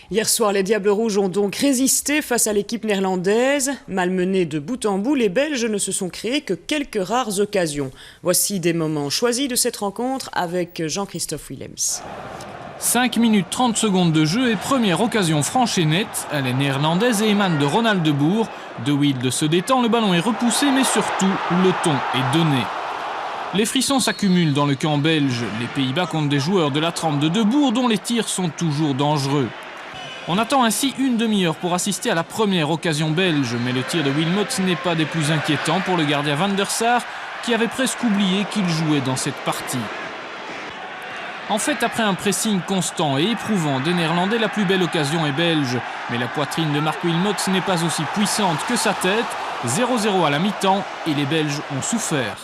Hier soir, les Diables Rouges ont donc résisté face à l'équipe néerlandaise. Malmenés de bout en bout, les Belges ne se sont créés que quelques rares occasions. Voici des moments choisis de cette rencontre avec Jean-Christophe Willems. 5 minutes 30 secondes de jeu et première occasion franche et nette. Elle est néerlandaise et émane de Ronald de Boer. De Wilde se détend, le ballon est repoussé, mais surtout, le ton est donné. Les frissons s'accumulent dans le camp belge. Les Pays-Bas comptent des joueurs de la trempe de Boer dont les tirs sont toujours dangereux. On attend ainsi une demi-heure pour assister à la première occasion belge, mais le tir de Wilmots n'est pas des plus inquiétants pour le gardien Van der Sar, qui avait presque oublié qu'il jouait dans cette partie. En fait, après un pressing constant et éprouvant des Néerlandais, la plus belle occasion est belge. Mais la poitrine de Mark Wilmots n'est pas aussi puissante que sa tête. 0-0 à la mi-temps et les Belges ont souffert.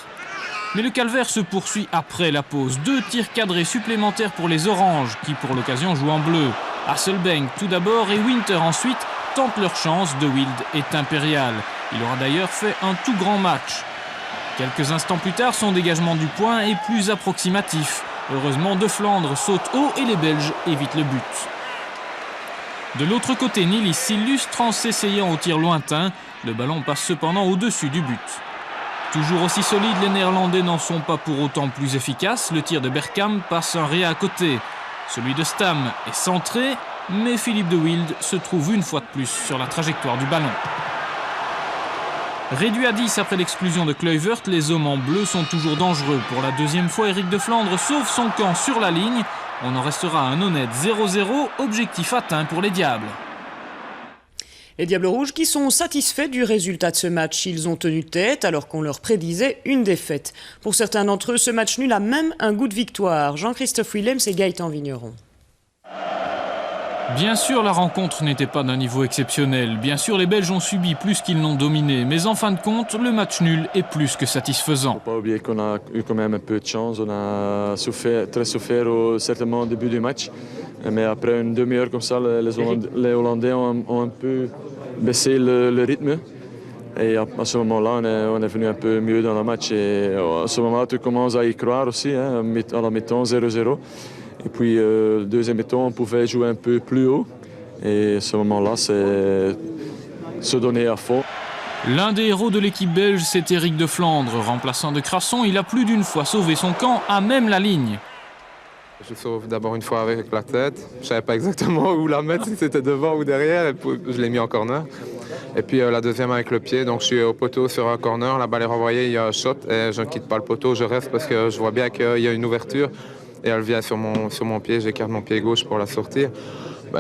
Mais le calvaire se poursuit après la pause. 2 tirs cadrés supplémentaires pour les Oranges, qui pour l'occasion jouent en bleu. Hasselbank tout d'abord et Winter ensuite tentent leur chance. De Wilde est impérial. Il aura d'ailleurs fait un tout grand match. Quelques instants plus tard, son dégagement du point est plus approximatif. Heureusement, De Flandre saute haut et les Belges évitent le but. De l'autre côté, Nilis s'illustre en s'essayant au tir lointain. Le ballon passe cependant au-dessus du but. Toujours aussi solides, les Néerlandais n'en sont pas pour autant plus efficaces. Le tir de Bergkamp passe un rien à côté. Celui de Stam est centré, mais Philippe de Wilde se trouve une fois de plus sur la trajectoire du ballon. Réduit à 10 après l'exclusion de Kluivert, les hommes en bleu sont toujours dangereux. Pour la deuxième fois, Eric de Flandre sauve son camp sur la ligne. On en restera à un honnête 0-0, objectif atteint pour les Diables. Les Diables Rouges qui sont satisfaits du résultat de ce match. Ils ont tenu tête alors qu'on leur prédisait une défaite. Pour certains d'entre eux, ce match nul a même un goût de victoire. Jean-Christophe Willems et Gaëtan Vigneron. Bien sûr, la rencontre n'était pas d'un niveau exceptionnel. Bien sûr, les Belges ont subi plus qu'ils n'ont dominé. Mais en fin de compte, le match nul est plus que satisfaisant. Il ne faut pas oublier qu'on a eu quand même un peu de chance. On a très souffert certainement au début du match. Mais après une demi-heure comme ça, les Hollandais ont un peu baissé le rythme. Et à ce moment-là, on est venu un peu mieux dans le match. Et à ce moment-là, tu commences à y croire aussi. À la mi-temps, 0-0. Et puis, deuxième mi-temps, on pouvait jouer un peu plus haut. Et à ce moment-là, c'est se donner à fond. L'un des héros de l'équipe belge, c'est Eric de Flandre. Remplaçant de Crasson, il a plus d'une fois sauvé son camp à même la ligne. Je sauve d'abord une fois avec la tête. Je ne savais pas exactement où la mettre, si c'était devant ou derrière. Et je l'ai mis en corner. Et puis la deuxième avec le pied. Donc je suis au poteau sur un corner. La balle est renvoyée, il y a un shot. Et je ne quitte pas le poteau, je reste parce que je vois bien qu'il y a une ouverture. Et elle vient sur mon pied. J'écarte mon pied gauche pour la sortir.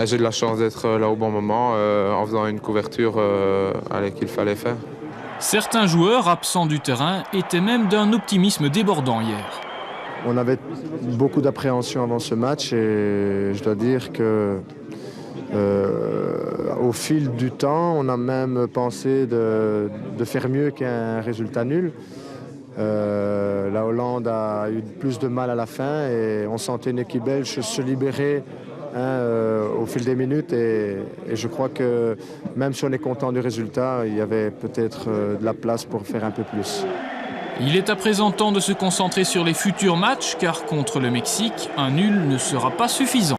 J'ai de la chance d'être là au bon moment en faisant une couverture qu'il fallait faire. Certains joueurs absents du terrain étaient même d'un optimisme débordant hier. On avait beaucoup d'appréhension avant ce match et je dois dire que au fil du temps, on a même pensé de faire mieux qu'un résultat nul. La Hollande a eu plus de mal à la fin et on sentait une équipe belge se libérer au fil des minutes et je crois que même si on est content du résultat, il y avait peut-être de la place pour faire un peu plus. Il est à présent temps de se concentrer sur les futurs matchs car contre le Mexique, un nul ne sera pas suffisant.